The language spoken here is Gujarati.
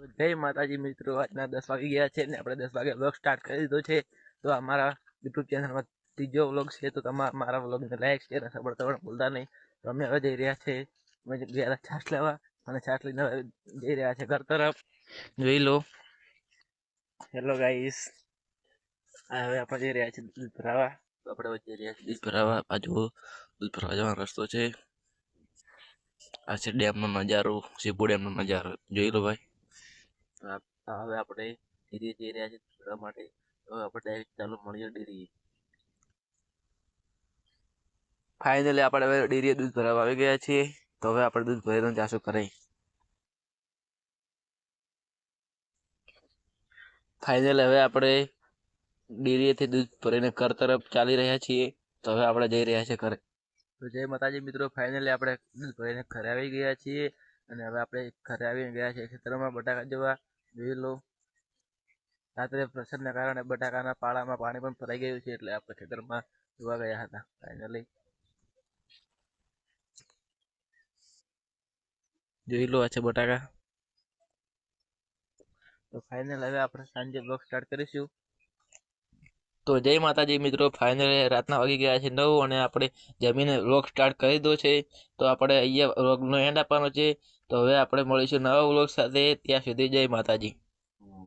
જય માતાજી મિત્રો, આજના 10 વાગી ગયા છે ને આપણે 10 વાગે વ્લોગ સ્ટાર્ટ કરી દીધો છે. તો અમારા યુટ્યુબ ચેનલમાં ત્રીજો વ્લોગ છે, તો તમારા મારા વ્લોગને લાઈક શેર અને સપોર્ટ કરવાનું ભૂલતા નહીં. તો અમે હવે જઈ રહ્યા છે, અમે ગયા છાશ લેવા અને છાશ લઈને હવે જઈ રહ્યા છે ઘર તરફ. જોઈ લો. હેલો ગાઈસ, હવે આપણે જઈ રહ્યા છીએ દૂધ ભરાવા. તો આપણે હવે જઈ રહ્યા છીએ દૂધ ભરાવા. બાજુ દૂધ ભરાવા જવાનો રસ્તો છે. આ છે ડેમનો નજારો, શિવપુર ડેમનો નજારો જોઈ લો ભાઈ. હવે આપણે ડેરી જઈ રહ્યા છીએ ભરવા માટે. તો આપણે ડાયરેક્ટ ચાલુ મળીએ ડેરી. ફાઇનલી આપણે હવે ડેરીએ દૂધ ભરાવા આવી ગયા છીએ. તો હવે આપણે દૂધ ભરીને જાશું કરે. ફાઇનલી હવે આપણે ડેરીએથી દૂધ ભરીને ઘર તરફ ચાલી રહ્યા છીએ. તો હવે આપણે જઈ રહ્યા છીએ ઘરે. તો જય માતાજી મિત્રો, ફાઇનલી આપણે દૂધ ભરીને ઘરે આવી ગયા છીએ. અને હવે આપણે ઘરે આવીને ગયા છીએ ખેતરમાં બટાકા જોવા. જોઈ લો, રાત્રે વરસાદના કારણે બટાકાના પાળામાં પાણી પણ ભરાઈ ગયું છે, એટલે આપણે ખેતરમાં જોવા ગયા હતા. ફાઇનલી જોઈ લો, આ છે બટાકા. તો ફાઇનલ હવે આપણે સાંજે બ્લોગ સ્ટાર્ટ કરીશું. તો જય માતાજી મિત્રો, ફાઇનલી રાતના વાગી ગયા છે 9 અને આપણે જમીને વ્લોગ સ્ટાર્ટ કરી દીધો છે. તો આપણે અહીંયા વ્લોગનો એન્ડ આપવાનો છે. તો હવે આપણે મળીશું નવા વ્લોગ સાથે. ત્યાં સુધી જય માતાજી.